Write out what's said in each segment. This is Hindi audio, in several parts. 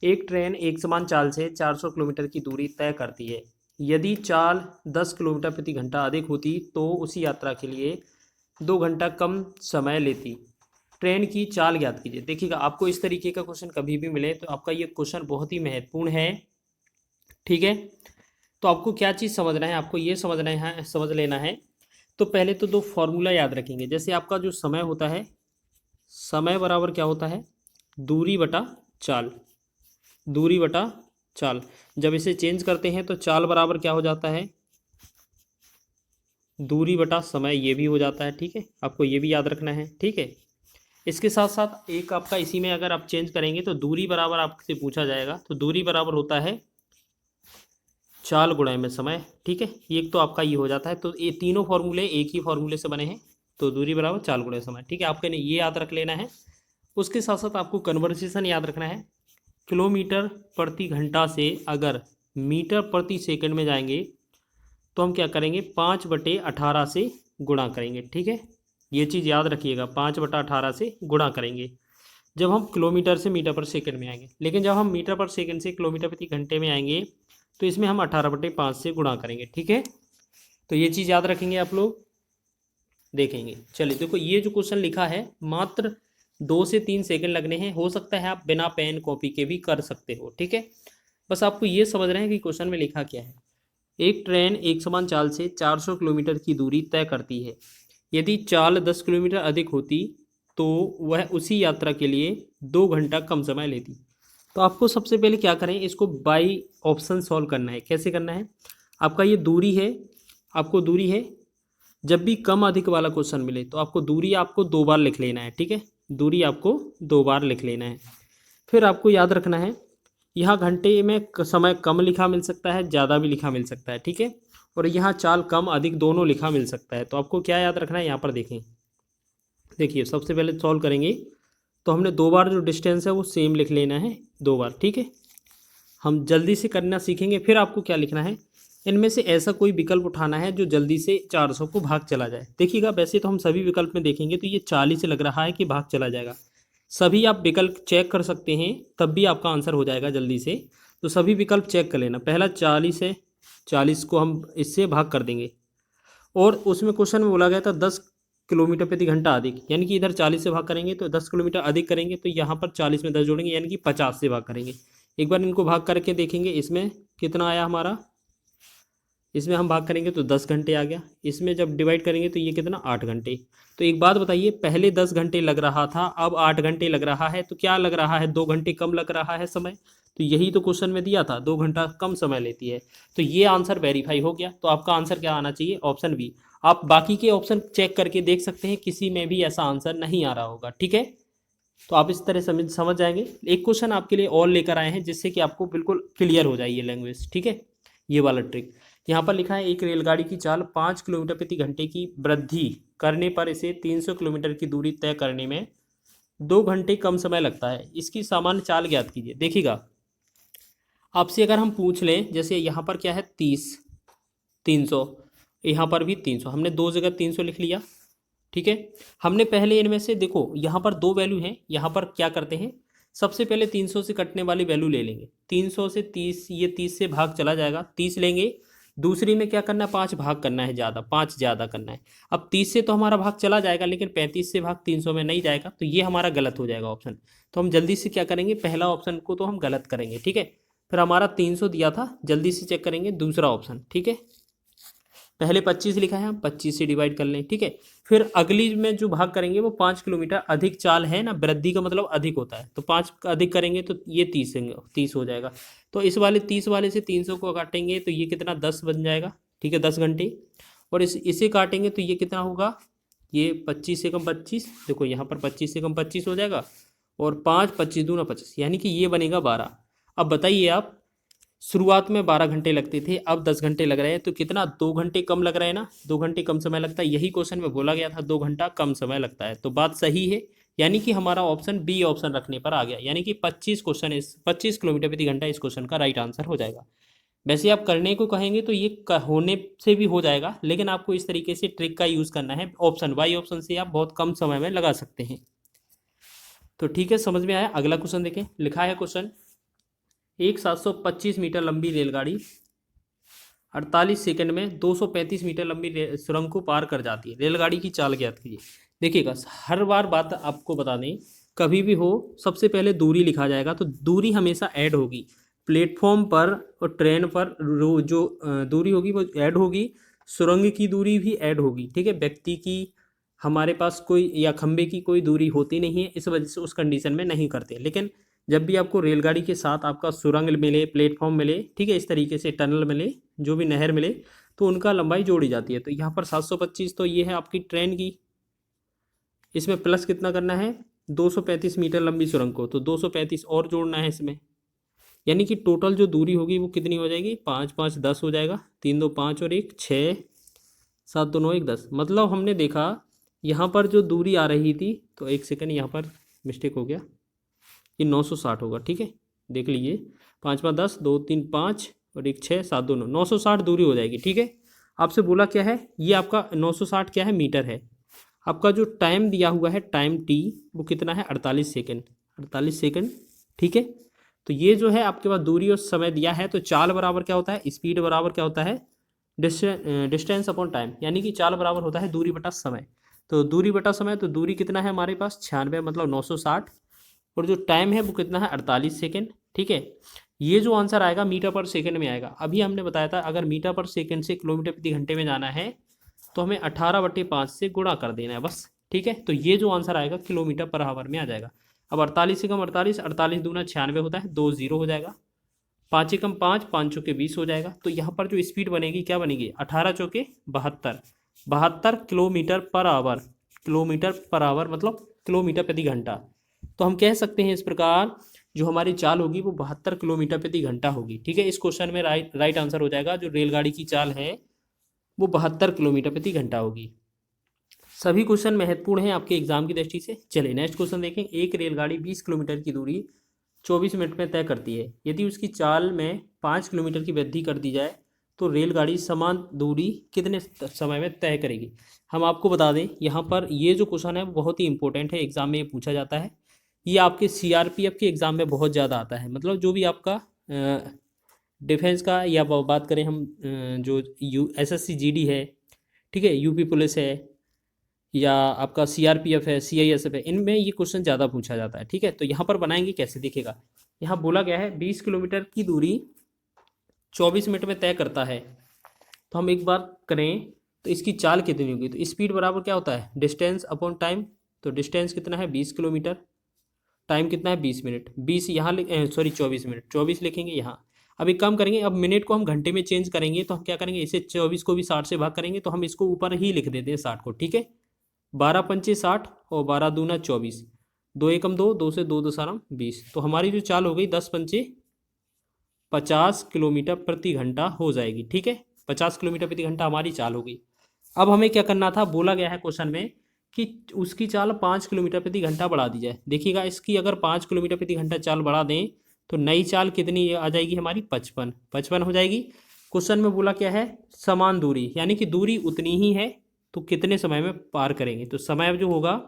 एक ट्रेन एक समान चाल से 400 किलोमीटर की दूरी तय करती है। यदि चाल 10 किलोमीटर प्रति घंटा अधिक होती तो उसी यात्रा के लिए 2 घंटा कम समय लेती। ट्रेन की चाल ज्ञात कीजिए। देखिएगा, आपको इस तरीके का क्वेश्चन कभी भी मिले तो आपका ये क्वेश्चन बहुत ही महत्वपूर्ण है। ठीक है, तो आपको क्या चीज़ समझना है, आपको ये समझ लेना है। तो पहले तो दो फॉर्मूला याद रखेंगे। जैसे आपका जो समय होता है, समय बराबर क्या होता है, दूरी बटा चाल। दूरी बटा चाल। जब इसे चेंज करते हैं तो चाल बराबर क्या हो जाता है, दूरी बटा समय। ये भी हो जाता है। ठीक है, आपको ये भी याद रखना है। ठीक है, इसके साथ साथ एक आपका इसी में अगर आप चेंज करेंगे तो दूरी बराबर आपसे पूछा जाएगा, तो दूरी बराबर होता है चाल गुणा में समय। ठीक है, एक तो आपका ये हो जाता है। तो ये तीनों फॉर्मूले एक ही फॉर्मूले से बने हैं, तो दूरी बराबर चाल गुणा समय। ठीक है, आपके ये याद रख लेना है। उसके साथ साथ आपको कन्वर्सेशन याद रखना है। किलोमीटर प्रति घंटा से अगर मीटर प्रति सेकंड में जाएंगे तो हम क्या करेंगे, 5/18 से गुणा करेंगे। ठीक है, ये चीज़ याद रखिएगा, 5/18 से गुणा करेंगे जब हम किलोमीटर से मीटर पर सेकंड में आएंगे। लेकिन जब हम मीटर पर सेकंड से किलोमीटर प्रति घंटे में आएंगे तो इसमें हम 18/5 से गुणा करेंगे। ठीक है, तो ये चीज़ याद रखेंगे आप लोग, देखेंगे। चलिए देखो, ये जो क्वेश्चन लिखा है मात्र 2 से 3 सेकंड लगने हैं। हो सकता है आप बिना पेन कॉपी के भी कर सकते हो। ठीक है, बस आपको ये समझ रहे हैं कि क्वेश्चन में लिखा क्या है। एक ट्रेन एक समान चाल से 400 किलोमीटर की दूरी तय करती है। यदि चाल 10 किलोमीटर अधिक होती तो वह उसी यात्रा के लिए 2 घंटा कम समय लेती। तो आपको सबसे पहले क्या करें, इसको बाई ऑप्शन सॉल्व करना है। कैसे करना है, आपका ये दूरी है, आपको दूरी है। जब भी कम अधिक वाला क्वेश्चन मिले तो आपको दूरी आपको 2 बार लिख लेना है। ठीक है, दूरी आपको 2 बार लिख लेना है। फिर आपको याद रखना है, यहाँ घंटे में समय कम लिखा मिल सकता है, ज़्यादा भी लिखा मिल सकता है। ठीक है, और यहाँ चाल कम अधिक दोनों लिखा मिल सकता है। तो आपको क्या याद रखना है, यहाँ पर देखें। देखिए, सबसे पहले सॉल्व करेंगे तो हमने 2 बार जो डिस्टेंस है वो सेम लिख लेना है, 2 बार। ठीक है, हम जल्दी से करना सीखेंगे। फिर आपको क्या लिखना है, इनमें से ऐसा कोई विकल्प उठाना है जो जल्दी से 400 को भाग चला जाए। देखिएगा, वैसे तो हम सभी विकल्प में देखेंगे तो ये 40 से लग रहा है कि भाग चला जाएगा। सभी आप विकल्प चेक कर सकते हैं, तब भी आपका आंसर हो जाएगा जल्दी से। तो सभी विकल्प चेक कर लेना। पहला 40 है, 40 को हम इससे भाग कर देंगे। और उसमें क्वेश्चन में बोला गया था 10 किलोमीटर प्रति घंटा अधिक, यानी कि इधर 40 से भाग करेंगे तो 10 किलोमीटर अधिक करेंगे, तो यहाँ पर 40 में 10 जोड़ेंगे यानी कि 50 से भाग करेंगे। एक बार इनको भाग करके देखेंगे, इसमें कितना आया हमारा, इसमें हम भाग करेंगे तो 10 घंटे आ गया। इसमें जब डिवाइड करेंगे तो ये कितना, 8 घंटे। तो एक बात बताइए, पहले 10 घंटे लग रहा था, अब 8 घंटे लग रहा है, तो क्या लग रहा है, 2 घंटे कम लग रहा है समय। तो यही तो क्वेश्चन में दिया था, 2 घंटा कम समय लेती है। तो ये आंसर वेरीफाई हो गया। तो आपका आंसर क्या आना चाहिए, ऑप्शन बी। आप बाकी के ऑप्शन चेक करके देख सकते हैं, किसी में भी ऐसा आंसर नहीं आ रहा होगा। ठीक है, तो आप इस तरह समझ जाएंगे। एक क्वेश्चन आपके लिए और लेकर आए हैं जिससे कि आपको बिल्कुल क्लियर हो जाए ये लैंग्वेज। ठीक है, ये वाला ट्रिक यहाँ पर लिखा है, एक रेलगाड़ी की चाल 5 किलोमीटर प्रति घंटे की वृद्धि करने पर इसे 300 किलोमीटर की दूरी तय करने में 2 घंटे कम समय लगता है। इसकी सामान्य चाल ज्ञात कीजिए। देखिएगा, आपसे अगर हम पूछ लें, जैसे यहाँ पर क्या है 30, 300, यहाँ पर भी 300, हमने 2 जगह 300 लिख लिया। ठीक है, हमने पहले इनमें से देखो, यहाँ पर 2 वैल्यू हैं। यहाँ पर क्या करते हैं, सबसे पहले 300 से कटने वाली वैल्यू ले लेंगे। 300 से 30, ये 30 से भाग चला जाएगा, 30 लेंगे। दूसरी में क्या करना है, 5 भाग करना है, ज़्यादा 5 ज़्यादा करना है। अब 30 से तो हमारा भाग चला जाएगा, लेकिन 35 से भाग 300 में नहीं जाएगा, तो ये हमारा गलत हो जाएगा ऑप्शन। तो हम जल्दी से क्या करेंगे, पहला ऑप्शन को तो हम गलत करेंगे। ठीक है, फिर हमारा 300 दिया था, जल्दी से चेक करेंगे दूसरा ऑप्शन। ठीक है, पहले 25 लिखा है, हम 25 से डिवाइड कर लें। ठीक है, फिर अगली में जो भाग करेंगे वो 5 किलोमीटर अधिक चाल है ना, वृद्धि का मतलब अधिक होता है, तो 5 अधिक करेंगे तो ये 30 हो जाएगा। तो इस वाले 30 वाले से 300 को काटेंगे तो ये कितना, 10 बन जाएगा। ठीक है, 10 घंटे। और इसे काटेंगे तो ये कितना होगा, ये 25 से कम 25, देखो यहाँ पर 25 से कम 25 हो जाएगा। और 5, 25 दूना 25, यानी कि ये बनेगा 12। अब बताइए आप, शुरुआत में 12 घंटे लगते थे, अब 10 घंटे लग रहे हैं, तो कितना, 2 घंटे कम लग रहे हैं ना, 2 घंटे कम समय लगता है। यही क्वेश्चन में बोला गया था, 2 घंटा कम समय लगता है। तो बात सही है, यानी कि हमारा ऑप्शन बी ऑप्शन रखने पर आ गया, यानी कि 25 किलोमीटर प्रति घंटा इस क्वेश्चन का राइट आंसर हो जाएगा। वैसे आप करने को कहेंगे तो ये होने से भी हो जाएगा, लेकिन आपको इस तरीके से ट्रिक का यूज़ करना है। ऑप्शन वाई ऑप्शन से आप बहुत कम समय में लगा सकते हैं। तो ठीक है, समझ में आया। अगला क्वेश्चन देखें, लिखा है क्वेश्चन, एक 725 मीटर लंबी रेलगाड़ी 48 सेकंड में 235 मीटर लंबी सुरंग को पार कर जाती है। रेलगाड़ी की चाल ज्ञात कीजिए। देखिएगा, हर बार बात आपको बता दें, कभी भी हो सबसे पहले दूरी लिखा जाएगा, तो दूरी हमेशा ऐड होगी प्लेटफॉर्म पर और ट्रेन पर। जो दूरी होगी वो ऐड होगी, सुरंग की दूरी भी ऐड होगी, ठीक है। व्यक्ति की हमारे पास कोई या खंबे की कोई दूरी होती नहीं है, इस वजह से उस कंडीशन में नहीं करते। लेकिन जब भी आपको रेलगाड़ी के साथ आपका सुरंग मिले, प्लेटफॉर्म मिले, ठीक है, इस तरीके से टनल मिले, जो भी नहर मिले, तो उनका लंबाई जोड़ी जाती है। तो यहाँ पर 725 तो ये है आपकी ट्रेन की, इसमें प्लस कितना करना है 235 मीटर लंबी सुरंग को, तो 235 और जोड़ना है इसमें, यानी कि टोटल जो दूरी होगी वो कितनी हो जाएगी, 5 5 10 हो जाएगा, 3 2 5 और 1 6, 7 2 9 1 10। मतलब हमने देखा यहाँ पर जो दूरी आ रही थी, तो एक सेकंड यहाँ पर मिस्टेक हो गया, ये 960 होगा, ठीक है। देख लीजिए, 5 5 10 2 3 5 और 1 6 7 2 9, 960 दूरी हो जाएगी, ठीक है। आपसे बोला क्या है, ये आपका 960 क्या है, मीटर है। आपका जो टाइम दिया हुआ है, टाइम टी, वो कितना है 48 सेकेंड, 48 सेकेंड, ठीक है। तो ये जो है आपके पास दूरी और समय दिया है, तो चाल बराबर क्या होता है, स्पीड बराबर क्या होता है, डिस्टेंस अपॉन टाइम, यानी कि चाल बराबर होता है दूरी बटा समय। तो दूरी बटा समय, तो दूरी कितना है हमारे पास 96, मतलब 960, और जो टाइम है वो कितना है 48 सेकेंड, ठीक है। ये जो आंसर आएगा मीटर पर सेकंड में आएगा। अभी हमने बताया था अगर मीटर पर सेकंड से किलोमीटर प्रति घंटे में जाना है तो हमें 18/5 से गुणा कर देना है बस, ठीक है। तो ये जो आंसर आएगा किलोमीटर पर आवर में आ जाएगा। अब 48 से कम 48, 48 दूना 96 होता है, 2 0 हो जाएगा, 5 से कम 5, 5 चौके 20 हो जाएगा। तो यहाँ पर जो स्पीड बनेगी क्या बनेगी, 18 चौके 72, 72 kilometre per hour, kilometre per hour मतलब किलोमीटर प्रति घंटा। तो हम कह सकते हैं इस प्रकार जो हमारी चाल होगी वो 72 किलोमीटर प्रति घंटा होगी, ठीक है। इस क्वेश्चन में राइट आंसर हो जाएगा, जो रेलगाड़ी की चाल है वो 72 किलोमीटर प्रति घंटा होगी। सभी क्वेश्चन महत्वपूर्ण हैं आपके एग्जाम की दृष्टि से। चलिए नेक्स्ट क्वेश्चन देखें। एक रेलगाड़ी 20 किलोमीटर की दूरी 24 मिनट में तय करती है। यदि उसकी चाल में 5 किलोमीटर की वृद्धि कर दी जाए तो रेलगाड़ी समान दूरी कितने समय में तय करेगी। हम आपको बता दें यहाँ पर ये जो क्वेश्चन है वो बहुत ही इंपॉर्टेंट है, एग्जाम में ये पूछा जाता है। ये आपके सीआरपीएफ के एग्ज़ाम में बहुत ज़्यादा आता है। मतलब जो भी आपका डिफेंस का, या बात करें हम जो एसएससी जीडी है, ठीक है, यूपी पुलिस है, या आपका सीआरपीएफ है, सीआईएसएफ है, इनमें ये क्वेश्चन ज़्यादा पूछा जाता है, ठीक है। तो यहाँ पर बनाएंगे कैसे, देखिएगा, यहाँ बोला गया है 20 किलोमीटर की दूरी 24 मिनट में तय करता है। तो हम एक बार करें तो इसकी चाल कितनी होगी, तो स्पीड बराबर क्या होता है, डिस्टेंस अपॉन टाइम। तो डिस्टेंस कितना है 20 किलोमीटर, टाइम कितना है 20 मिनट, 20 यहाँ 24 मिनट, 24 लिखेंगे यहाँ। अब एक काम करेंगे, अब मिनट को हम घंटे में चेंज करेंगे, तो हम क्या करेंगे, इसे 24 को भी 60 से भाग करेंगे, तो हम इसको ऊपर ही लिख देते हैं 60 को, ठीक है। 12 पंचे 60 और 12 दूना 24, 2 एकम 2, 2 से 2 दसारम 20। तो हमारी जो चाल हो गई 10 पंचे 50 किलोमीटर प्रति घंटा हो जाएगी, ठीक है। 50 किलोमीटर प्रति घंटा हमारी चाल हो गई। अब हमें क्या करना था, बोला गया है क्वेश्चन में कि उसकी चाल 5 किलोमीटर प्रति घंटा बढ़ा दी जाए। देखिएगा, इसकी अगर 5 किलोमीटर प्रति घंटा चाल बढ़ा दें तो नई चाल कितनी आ जाएगी हमारी, 55 हो जाएगी। क्वेश्चन में बोला क्या है, समान दूरी, यानी कि दूरी उतनी ही है, तो कितने समय में पार करेंगे। तो समय जो होगा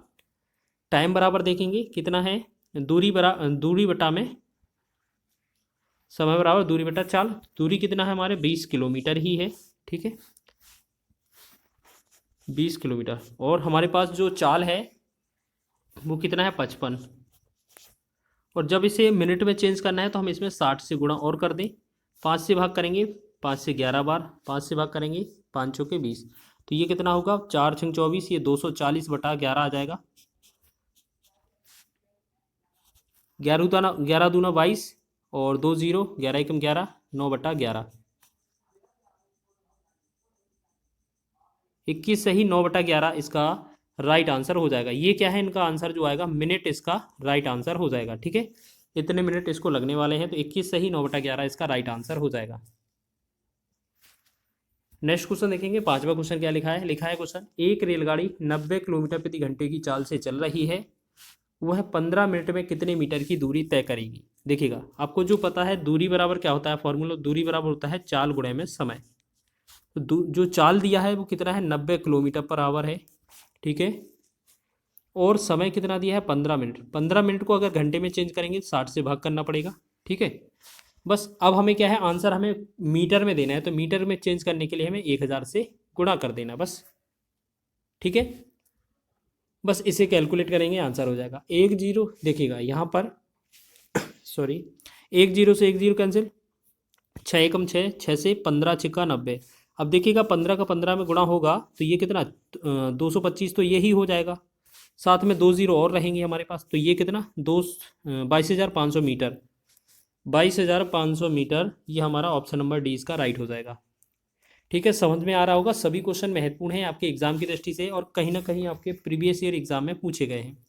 टाइम बराबर देखेंगे कितना है, दूरी बटा में समय बराबर दूरी बटा चाल। दूरी कितना है हमारे 20 किलोमीटर ही है, ठीक है, 20 किलोमीटर। और हमारे पास जो चाल है वो कितना है 55। और जब इसे मिनट में चेंज करना है तो हम इसमें 60 से गुणा और कर दें, 5 से भाग करेंगे, 5 से 11 बार, 5 से भाग करेंगे, 5 चौके 20। तो ये कितना होगा, 4 छंग 24, ये 240 बटा 11 आ जाएगा। 11 दूना 22 और 2 0, 11 एकम 11, 9 बटा 11, 21 सही, 9 बटा 11 इसका राइट आंसर हो जाएगा। ये क्या है, इनका आंसर जो आएगा मिनट, इसका राइट आंसर हो जाएगा, ठीक है। इतने मिनट इसको लगने वाले हैं, तो 21 सही, 9 बटा 11 इसका राइट आंसर हो जाएगा। नेक्स्ट क्वेश्चन देखेंगे। 5वां क्वेश्चन क्या लिखा है, लिखा है क्वेश्चन, एक रेलगाड़ी 90 किलोमीटर प्रति घंटे की चाल से चल रही है, वह 15 मिनट में कितने मीटर की दूरी तय करेगी। देखिएगा, आपको जो पता है दूरी बराबर क्या होता है, फॉर्मूला दूरी बराबर होता है चाल गुणे में समय। तो जो चाल दिया है वो कितना है 90 किलोमीटर पर आवर है, ठीक है। और समय कितना दिया है 15 मिनट। 15 मिनट को अगर घंटे में चेंज करेंगे 60 से भाग करना पड़ेगा, ठीक है। बस अब हमें क्या है, आंसर हमें मीटर में देना है, तो मीटर में चेंज करने के लिए हमें 1000 से गुणा कर देना बस, ठीक है। बस इसे कैलकुलेट करेंगे, आंसर हो जाएगा 10। देखिएगा यहाँ पर सॉरी, 10 से 10 कैंसिल, 6 एकम 6, 6 से 15 छिक्का 90। अब देखिएगा 15 का 15 में गुणा होगा तो ये कितना 225, तो ये ही हो जाएगा। साथ में 2 जीरो और रहेंगे हमारे पास, तो ये कितना 22,500 मीटर, 22,500 मीटर, ये हमारा ऑप्शन नंबर डी इसका राइट हो जाएगा। ठीक है, समझ में आ रहा होगा। सभी क्वेश्चन महत्वपूर्ण हैं आपके एग्जाम की दृष्टि से और कहीं ना कहीं आपके प्रीवियस ईयर एग्जाम में पूछे गए हैं।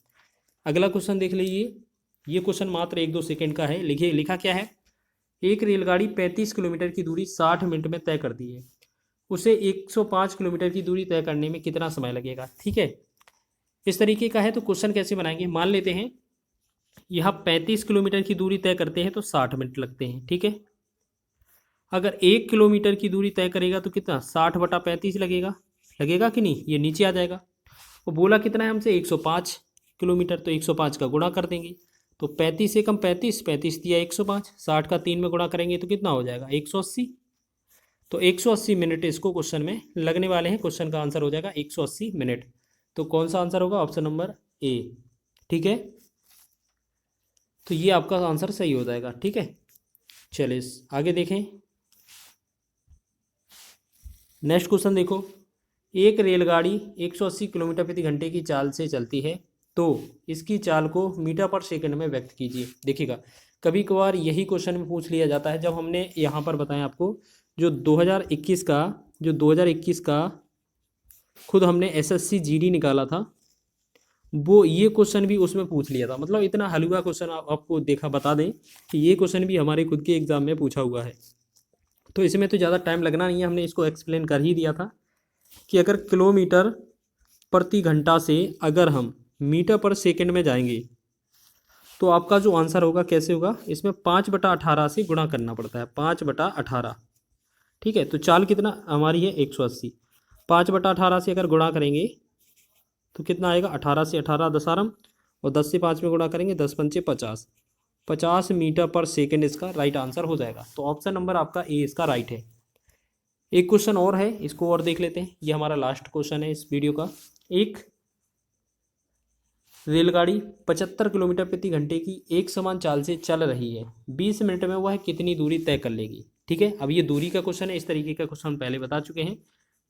अगला क्वेश्चन देख लीजिए, ये क्वेश्चन मात्र 1-2 सेकंड का है। लिखिए, लिखा क्या है, एक रेलगाड़ी 35 किलोमीटर की दूरी 60 मिनट में तय करती है, उसे 105 किलोमीटर की दूरी तय करने में कितना समय लगेगा। ठीक है, इस तरीके का है। तो क्वेश्चन कैसे बनाएंगे, मान लेते हैं यहाँ 35 किलोमीटर की दूरी तय करते हैं तो 60 मिनट लगते हैं। ठीक है, अगर 1 किलोमीटर की दूरी तय करेगा तो कितना 60/35 लगेगा, लगेगा कि नहीं, ये नीचे आ जाएगा। वो बोला कितना है हमसे 105 किलोमीटर, तो 105 का गुणा कर देंगे, तो 35 से कम 35, 35 दिया 105, 60 का 3 में गुणा करेंगे तो कितना हो जाएगा 180। तो 180 मिनट इसको क्वेश्चन में लगने वाले हैं। क्वेश्चन का आंसर हो जाएगा 180 मिनट। तो कौन सा आंसर होगा, ऑप्शन नंबर ए। ठीक है, तो ये आपका आंसर सही हो जाएगा। ठीक है, चलिए आगे देखें। नेक्स्ट क्वेश्चन देखो, एक रेलगाड़ी 180 किलोमीटर प्रति घंटे की चाल से चलती है, तो इसकी चाल को मीटर पर सेकंड में व्यक्त कीजिए। देखिएगा, कभी कभार यही क्वेश्चन में पूछ लिया जाता है। जब हमने यहाँ पर बताया आपको जो 2021 का खुद हमने एसएससी जीडी निकाला था, वो ये क्वेश्चन भी उसमें पूछ लिया था। मतलब इतना हलवा क्वेश्चन आपको देखा, बता दें कि ये क्वेश्चन भी हमारे खुद के एग्जाम में पूछा हुआ है। तो इसमें तो ज़्यादा टाइम लगना नहीं है, हमने इसको एक्सप्लेन कर ही दिया था कि अगर किलोमीटर प्रति घंटा से अगर हम मीटर पर सेकंड में जाएंगे तो आपका जो आंसर होगा कैसे होगा, इसमें 5/18 से गुणा करना पड़ता है, 5/18। ठीक है, तो चाल कितना हमारी है 180, 5/18 से अगर गुणा करेंगे तो कितना आएगा, 18 से 18 दसारम, और 10 से 5 में गुणा करेंगे 10 पंचे 50, 50 मीटर पर सेकंड इसका राइट आंसर हो जाएगा। तो ऑप्शन नंबर आपका ए इसका राइट है। एक क्वेश्चन और है, इसको और देख लेते हैं। ये हमारा लास्ट क्वेश्चन है इस वीडियो का। एक रेलगाड़ी 75 किलोमीटर प्रति घंटे की एक समान चाल से चल रही है, 20 मिनट में वह कितनी दूरी तय कर लेगी। ठीक है, अब ये दूरी का क्वेश्चन है। इस तरीके का क्वेश्चन पहले बता चुके हैं।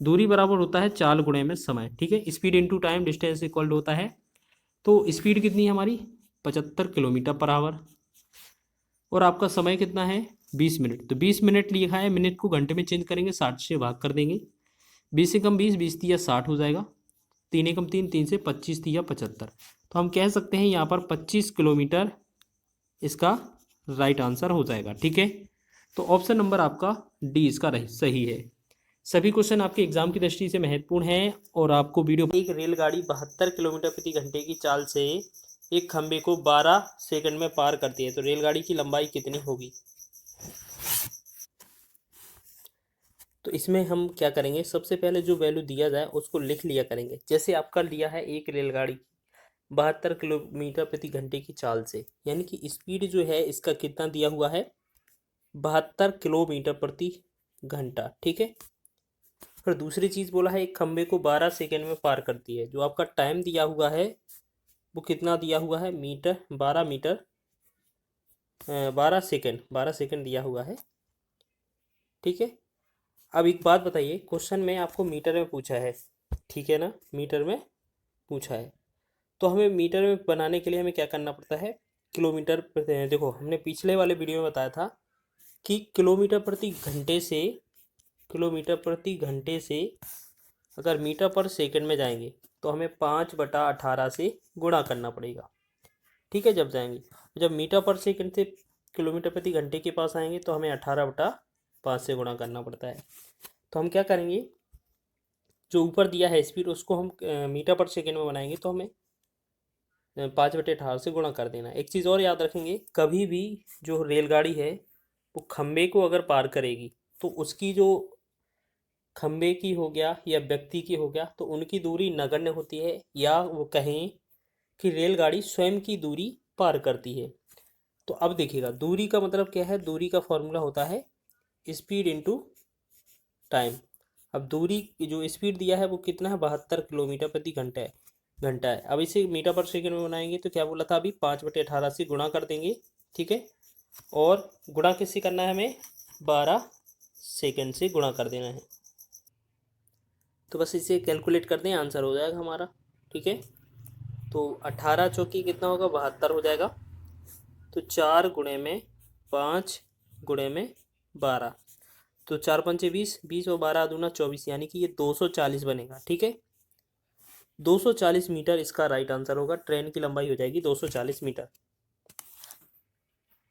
दूरी बराबर होता है चाल गुणे में समय। ठीक है, speed into time distance equal होता है। तो स्पीड कितनी है हमारी 75 किलोमीटर पर आवर, और आपका समय कितना है 20 मिनट। तो 20 मिनट लिखा है, मिनट को घंटे में चेंज करेंगे, 60 से भाग कर देंगे, 20 से कम 20, 20 तिया 60 हो जाएगा, 3 एकम 3, 3 से 25 तिया 75। तो हम कह सकते हैं यहाँ पर 25 किलोमीटर इसका राइट आंसर हो जाएगा। ठीक है, तो ऑप्शन नंबर आपका डी इसका सही है। सभी क्वेश्चन आपके एग्जाम की दृष्टि से महत्वपूर्ण हैं और आपको वीडियो। एक रेलगाड़ी 72 किलोमीटर प्रति घंटे की चाल से एक खंबे को 12 सेकंड में पार करती है, तो रेलगाड़ी की लंबाई कितनी होगी। तो इसमें हम क्या करेंगे, सबसे पहले जो वैल्यू दिया जाए उसको लिख लिया करेंगे। जैसे आपका लिया है एक रेलगाड़ी 72 किलोमीटर प्रति घंटे की चाल से, यानी कि स्पीड जो है इसका कितना दिया हुआ है 72 किलोमीटर प्रति घंटा। ठीक है, फिर दूसरी चीज़ बोला है एक खंबे को 12 सेकंड में पार करती है। जो आपका टाइम दिया हुआ है वो कितना दिया हुआ है, 12 सेकंड दिया हुआ है। ठीक है, अब एक बात बताइए, क्वेश्चन में आपको मीटर में पूछा है, ठीक है ना, मीटर में पूछा है, तो हमें मीटर में बनाने के लिए हमें क्या करना पड़ता है, किलोमीटर देखो हमने पिछले वाले वीडियो में बताया था कि किलोमीटर प्रति घंटे से अगर मीटर पर सेकंड में जाएंगे तो हमें 5/18 से गुणा करना पड़ेगा। ठीक है, जब जाएंगे, जब मीटर पर सेकंड से किलोमीटर प्रति घंटे के पास आएंगे तो हमें 18/5 से गुणा करना पड़ता है। तो हम क्या करेंगे, जो ऊपर दिया है स्पीड उसको हम मीटर पर सेकंड में बनाएंगे, तो हमें 5/18 से गुणा कर देना। एक चीज़ और याद रखेंगे, कभी भी जो रेलगाड़ी है वो खंबे को अगर पार करेगी तो उसकी जो खंबे की हो गया या व्यक्ति की हो गया तो उनकी दूरी नगण्य होती है, या वो कहें कि रेलगाड़ी स्वयं की दूरी पार करती है। तो अब देखिएगा दूरी का मतलब क्या है, दूरी का फॉर्मूला होता है स्पीड इनटू टाइम। अब दूरी जो स्पीड दिया है वो कितना है, 72 किलोमीटर प्रति घंटा है। अब इसे मीटर पर सेकंड में बनाएंगे तो क्या बोला था अभी, 5/18 से गुणा कर देंगे, ठीक है। और गुणा किससे करना है हमें, 12 सेकंड से गुणा कर देना है। तो बस इसे कैलकुलेट कर दें, आंसर हो जाएगा हमारा, ठीक है। तो 18 चौकी कितना होगा, 72 हो जाएगा। तो 4 गुणे में 5 गुणे में 12, तो 4×5 = 20, 20 और 12 दूना 24, यानी कि ये 240 बनेगा, ठीक है। 240 मीटर इसका राइट आंसर होगा। ट्रेन की लंबाई हो जाएगी 240 मीटर।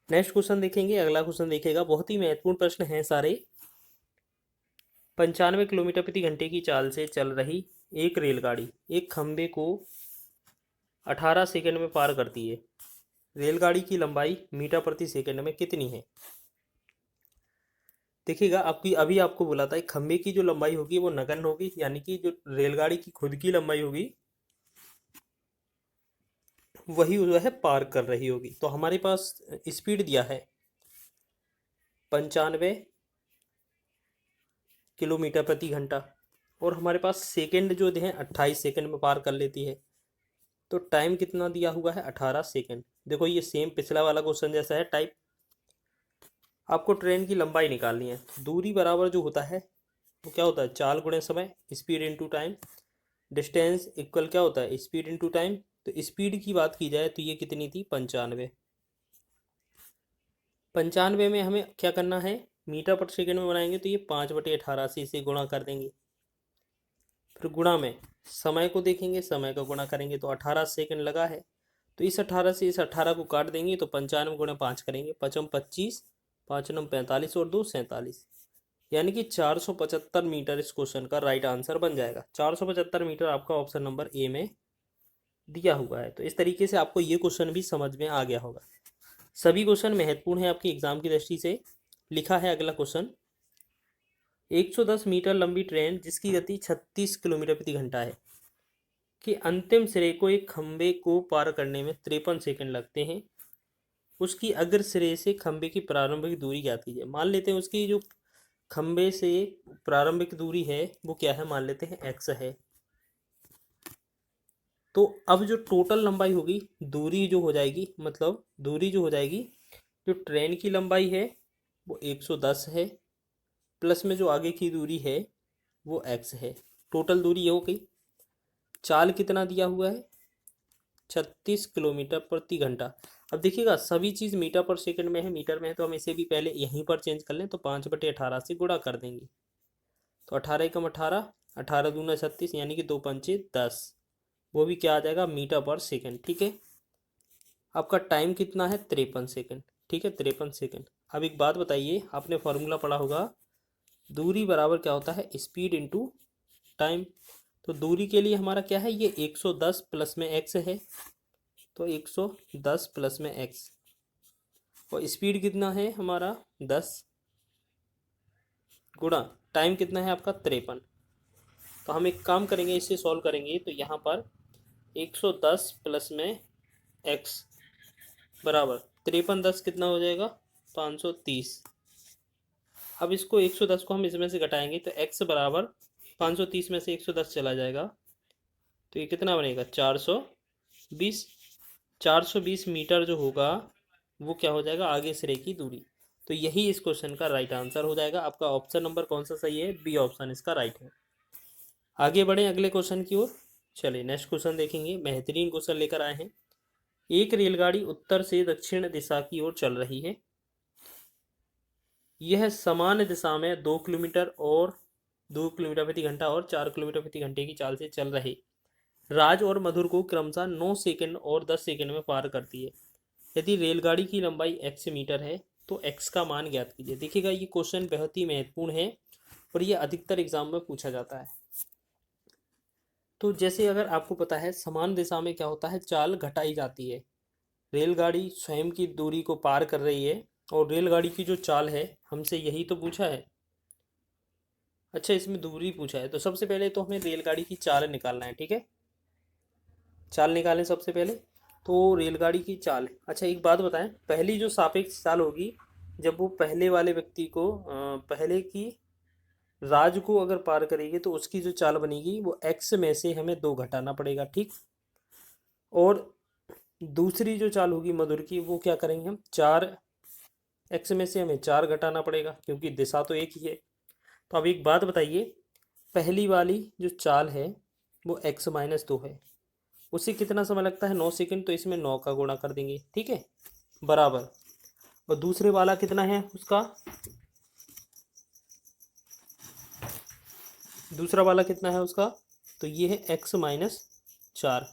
नेक्स्ट क्वेश्चन देखेंगे, अगला क्वेश्चन देखेगा, बहुत ही महत्वपूर्ण प्रश्न हैं सारे। 95 किलोमीटर प्रति घंटे की चाल से चल रही एक रेलगाड़ी एक खंबे को 18 सेकंड में पार करती है। रेलगाड़ी की लंबाई मीटर प्रति सेकंड में कितनी है। देखिएगा, आपकी अभी आपको बोला था खंबे की जो लंबाई होगी वो नगण्य होगी, यानी कि जो रेलगाड़ी की खुद की लंबाई होगी वही जो है पार कर रही होगी। तो हमारे पास स्पीड दिया है 95 किलोमीटर प्रति घंटा, और हमारे पास सेकंड जो हैं 28 सेकंड में पार कर लेती है। तो टाइम कितना दिया हुआ है, 18 सेकंड। देखो ये सेम पिछला वाला क्वेश्चन जैसा है टाइप। आपको ट्रेन की लंबाई निकालनी है। दूरी बराबर जो होता है वो क्या होता है, चाल गुणे समय, speed into time. Distance equal क्या होता है, स्पीड इनटू टाइम। तो स्पीड की बात की जाए तो ये कितनी थी, 95। 95 में हमें क्या करना है, मीटर पर सेकंड में बनाएंगे तो ये 5/18 से इसे गुणा कर देंगे। फिर गुणा में समय को देखेंगे, समय का गुणा करेंगे तो 18 सेकंड लगा है। तो इस 18 से इस 18 को काट देंगे तो 95 × 5 करेंगे, 5×5 = 25, 5×9 = 45 और 2 47, यानी कि 475 मीटर इस क्वेश्चन का राइट आंसर बन जाएगा। 475 मीटर आपका ऑप्शन नंबर ए में दिया हुआ है। तो इस तरीके से आपको ये क्वेश्चन भी समझ में आ गया होगा। सभी क्वेश्चन महत्वपूर्ण है आपकी एग्जाम की दृष्टि से। लिखा है अगला क्वेश्चन, 110 मीटर लंबी ट्रेन जिसकी गति 36 किलोमीटर प्रति घंटा है कि अंतिम सिरे को एक खंबे को पार करने में 53 सेकंड लगते हैं। उसकी अग्र सिरे से खंबे की प्रारंभिक दूरी ज्ञात कीजिए। मान लेते हैं उसकी जो खंबे से प्रारंभिक दूरी है वो क्या है, मान लेते हैं x है। तो अब जो टोटल लंबाई होगी, दूरी जो हो जाएगी, मतलब दूरी जो हो जाएगी, जो ट्रेन की लंबाई है वो 110 है, प्लस में जो आगे की दूरी है वो x है। टोटल दूरी ये हो गई। चाल कितना दिया हुआ है, 36 किलोमीटर प्रति घंटा। अब देखिएगा सभी चीज़ मीटर पर सेकंड में है, मीटर में है, तो हम इसे भी पहले यहीं पर चेंज कर लें। तो 5/18 से गुणा कर देंगे तो 18 एकम 18, 18 दूना 36, यानी कि 2×5 = 10। वो भी क्या आ जाएगा, मीटर पर सेकंड, ठीक है। आपका टाइम कितना है, 53 सेकंड, ठीक है, 53 सेकंड। अब एक बात बताइए, आपने फॉर्मूला पढ़ा होगा, दूरी बराबर क्या होता है, स्पीड इनटू टाइम। तो दूरी के लिए हमारा क्या है, ये 110 प्लस में x है, तो 110 प्लस में x, और स्पीड कितना है हमारा 10, गुणा टाइम कितना है आपका 53। तो हम एक काम करेंगे, इसे सॉल्व करेंगे तो यहाँ पर 110 प्लस में x बराबर 53, 10 कितना हो जाएगा, 530। अब इसको 110 को हम इसमें से घटाएंगे तो x बराबर 530 में से 110 चला जाएगा, तो ये कितना बनेगा, 420। 420 मीटर जो होगा वो क्या हो जाएगा, आगे सिरे की दूरी। तो यही इस क्वेश्चन का राइट आंसर हो जाएगा। आपका ऑप्शन नंबर कौन सा सही है, बी ऑप्शन इसका राइट है। आगे बढ़े अगले क्वेश्चन की ओर। चलिए नेक्स्ट क्वेश्चन देखेंगे, बेहतरीन क्वेश्चन लेकर आए हैं। एक रेलगाड़ी उत्तर से दक्षिण दिशा की ओर चल रही है। यह समान दिशा में 2 किलोमीटर और 2 किलोमीटर प्रति घंटा और 4 किलोमीटर प्रति घंटे की चाल से चल रहे राज और मधुर को क्रमशः 9 सेकंड और 10 सेकंड में पार करती है। यदि रेलगाड़ी की लंबाई x मीटर है तो x का मान ज्ञात कीजिए। देखिएगा ये क्वेश्चन बहुत ही महत्वपूर्ण है और ये अधिकतर एग्जाम में पूछा जाता है। तो जैसे अगर आपको पता है समान दिशा में क्या होता है, चाल घटाई जाती है। रेलगाड़ी स्वयं की दूरी को पार कर रही है और रेलगाड़ी की जो चाल है, हमसे यही तो पूछा है। अच्छा, इसमें दूरी पूछा है तो सबसे पहले तो हमें रेलगाड़ी की चाल निकालना है, ठीक है। चाल निकालें सबसे पहले। तो रेलगाड़ी की चाल। अच्छा एक बात बताएं, पहली जो सापेक्ष चाल होगी जब वो पहले वाले व्यक्ति को पहले की राज को अगर पार करेगी तो उसकी जो चाल बनेगी वो एक्स में से हमें 2 घटाना पड़ेगा, ठीक। और दूसरी जो चाल होगी मधुर की, वो क्या करेंगे हम, 4 एक्स में से हमें 4 घटाना पड़ेगा क्योंकि दिशा तो एक ही है। तो अब एक बात बताइए, पहली वाली जो चाल है वो x-2 है, उसे कितना समय लगता है, 9 सेकंड। तो इसमें 9 का गुणा कर देंगे, ठीक है, बराबर। और दूसरे वाला कितना है उसका, दूसरा वाला कितना है उसका, तो ये है x-4,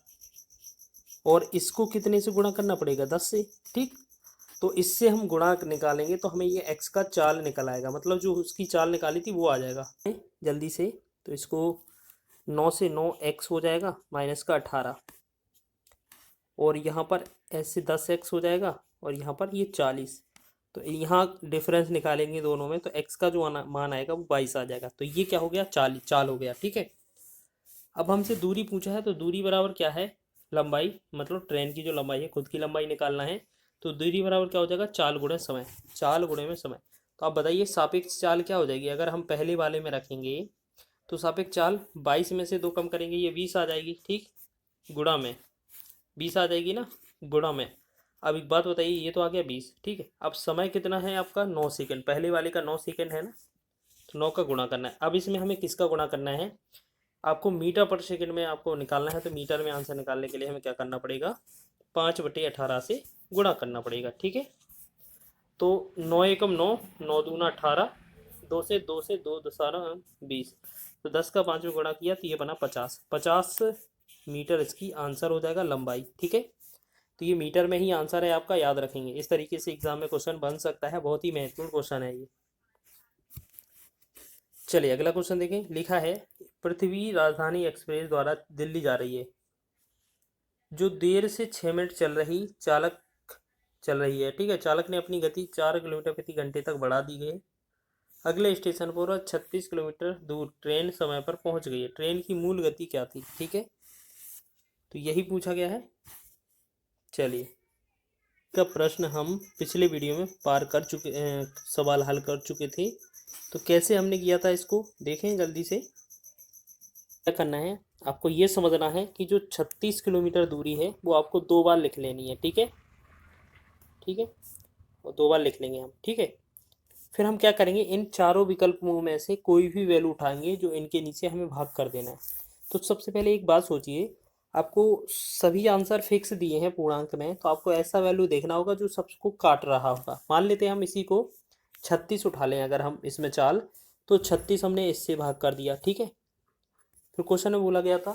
और इसको कितने से गुणा करना पड़ेगा, 10 से, ठीक। तो इससे हम गुणा निकालेंगे तो हमें ये x का चाल निकल आएगा, मतलब जो उसकी चाल निकाली थी वो आ जाएगा जल्दी से। तो इसको 9 से 9 x हो जाएगा, माइनस का 18, और यहाँ पर ऐसे 10x हो जाएगा, और यहाँ पर ये 40। तो यहाँ डिफरेंस निकालेंगे दोनों में, तो x का जो मान आएगा वो 22 आ जाएगा। तो ये क्या हो गया, चाल हो गया, ठीक है। अब हमसे दूरी पूछा है, तो दूरी बराबर क्या है, लंबाई, मतलब ट्रेन की जो लंबाई है, खुद की लंबाई निकालना है। तो दूरी बराबर क्या हो जाएगा, चाल गुणे समय, चाल गुणे में समय। तो आप बताइए सापेक्ष चाल क्या हो जाएगी, अगर हम पहले वाले में रखेंगे तो सापेक्ष चाल 22 में से 2 कम करेंगे, ये 20 आ जाएगी, ठीक, गुणा में 20 आ जाएगी ना, गुणा में। अब एक बात बताइए, ये तो आ गया 20, ठीक है। अब समय कितना है आपका, 9 सेकंड, पहले वाले का 9 सेकंड है ना, तो 9 का गुणा करना है। अब इसमें हमें किसका गुणा करना है, आपको मीटर पर सेकंड में आपको निकालना है। तो मीटर में आंसर निकालने के लिए हमें क्या करना पड़ेगा, 5/18 से गुणा करना पड़ेगा, ठीक है। तो 9 एकम 9, 9 दूना 18, 2 से 2 दसारा 20, तो 10 का 5 में गुणा किया तो ये बना 50 मीटर इसकी आंसर हो जाएगा, लंबाई, ठीक है। तो ये मीटर में ही आंसर है आपका, याद रखेंगे। इस तरीके से एग्जाम में क्वेश्चन बन सकता है, बहुत ही महत्वपूर्ण क्वेश्चन है ये। चलिए अगला क्वेश्चन देखें, लिखा है पृथ्वी राजधानी एक्सप्रेस द्वारा दिल्ली जा रही है, जो देर से 6 मिनट चल रही है, ठीक है। चालक ने अपनी गति 4 किलोमीटर प्रति घंटे तक बढ़ा दी गई। अगले स्टेशन पर 36 किलोमीटर दूर ट्रेन समय पर पहुंच गई है, ट्रेन की मूल गति क्या थी, ठीक है। तो यही पूछा गया है। चलिए का प्रश्न हम पिछले वीडियो में सवाल हल कर चुके थे। तो कैसे हमने किया था इसको देखें जल्दी से। क्या करना है, आपको ये समझना है कि जो 36 किलोमीटर दूरी है वो आपको 2 बार लिख लेनी है, ठीक है, ठीक है, और 2 बार लिख लेंगे हम, ठीक है। फिर हम क्या करेंगे, इन चारों विकल्पों में से कोई भी वैल्यू उठाएंगे जो इनके नीचे हमें भाग कर देना है। तो सबसे पहले एक बात सोचिए, आपको सभी आंसर फिक्स दिए हैं पूर्णांक में, तो आपको ऐसा वैल्यू देखना होगा जो सबको काट रहा होगा। मान लेते हैं हम इसी को 36 उठा लें, अगर हम इसमें चाल, तो 36 हमने इससे भाग कर दिया, ठीक है। फिर क्वेश्चन में बोला गया था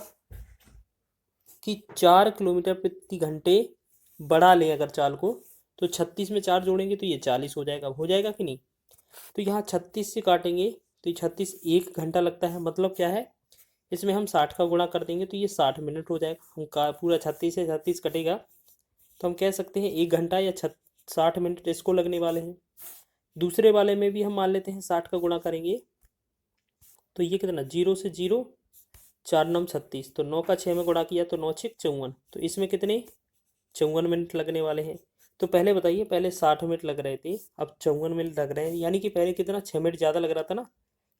कि 4 किलोमीटर प्रति घंटे बढ़ा लें अगर चाल को, तो 36 में 4 जोड़ेंगे तो ये 40 हो जाएगा कि नहीं। तो यहाँ 36 से काटेंगे तो ये 36, 1 घंटा लगता है, मतलब क्या है, इसमें हम 60 का गुणा कर देंगे तो ये 60 मिनट हो जाएगा। हम का पूरा 36 से 36 कटेगा तो हम कह सकते हैं 1 घंटा या 60 मिनट इसको लगने वाले हैं। दूसरे वाले में भी हम मान लेते हैं 60 का गुणा करेंगे तो ये कितना, 0 से 0, 4 9 36, तो 9 का 6 में गुणा किया तो 9 6 54, तो इसमें कितने 54 मिनट लगने वाले हैं। तो पहले बताइए, पहले 60 मिनट लग रहे थे, अब 54 मिनट लग रहे हैं, यानी कि पहले कितना 6 मिनट ज़्यादा लग रहा था ना,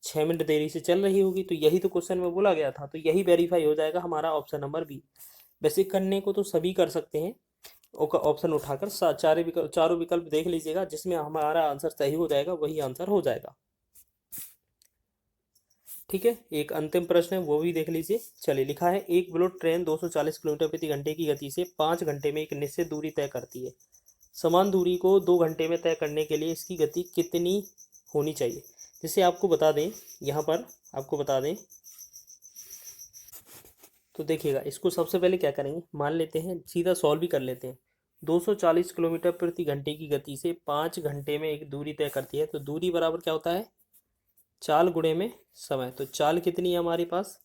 6 मिनट देरी से चल रही होगी। तो यही तो क्वेश्चन में बोला गया था, तो यही वेरीफाई हो जाएगा हमारा ऑप्शन नंबर बी। वैसे करने को तो सभी कर सकते हैं, ऑप्शन उठाकर चारों विकल्प देख लीजिएगा, जिसमें हमारा आंसर सही हो जाएगा वही आंसर हो जाएगा, ठीक है। एक अंतिम प्रश्न है वो भी देख लीजिए। चलिए लिखा है, एक बुलेट ट्रेन 240 किलोमीटर प्रति घंटे की गति से 5 घंटे में एक निश्चित दूरी तय करती है। समान दूरी को 2 घंटे में तय करने के लिए इसकी गति कितनी होनी चाहिए। जिसे आपको बता दें, यहाँ पर आपको बता दें, तो देखिएगा इसको सबसे पहले क्या करेंगे, मान लेते हैं, सीधा सॉल्व भी कर लेते हैं। 240 किलोमीटर प्रति घंटे की गति से 5 घंटे में एक दूरी तय करती है, तो दूरी बराबर क्या होता है, चाल गुणे में समय। तो चाल कितनी है हमारे पास,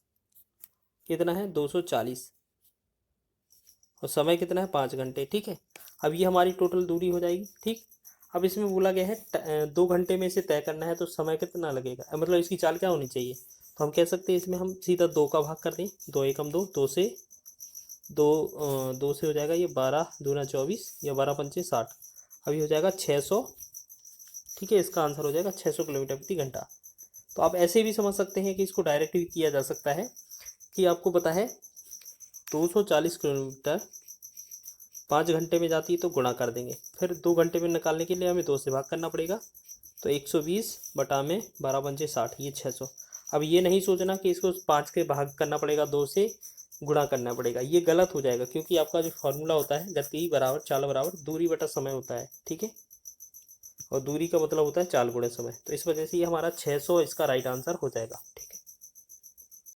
कितना है 240, और समय कितना है 5 घंटे, ठीक है। अब ये हमारी टोटल दूरी हो जाएगी, ठीक। अब इसमें बोला गया है 2 घंटे में इसे तय करना है, तो समय कितना लगेगा, मतलब इसकी चाल क्या होनी चाहिए। तो हम कह सकते हैं इसमें हम सीधा 2 का भाग कर दें, 2 एकम 2, 2 से दो से हो जाएगा ये 12×2 = 24 या 12×5 = 60। अभी हो जाएगा 600। ठीक है, इसका आंसर हो जाएगा 600 किलोमीटर प्रति घंटा। तो आप ऐसे भी समझ सकते हैं कि इसको डायरेक्ट भी किया जा सकता है कि आपको पता है 240 किलोमीटर 5 घंटे में जाती है तो गुणा कर देंगे, फिर 2 घंटे में निकालने के लिए हमें 2 से भाग करना पड़ेगा। तो 120/12×5 = 60, ये 600। अब ये नहीं सोचना कि इसको 5 के भाग करना पड़ेगा, 2 से गुणा करना पड़ेगा, ये गलत हो जाएगा, क्योंकि आपका जो फॉर्मूला होता है गति बराबर चाल बराबर दूरी बटा समय होता है। ठीक है, और दूरी का मतलब होता है चाल गुणे समय। तो इस वजह से ये हमारा 600 इसका राइट आंसर हो जाएगा। ठीक है।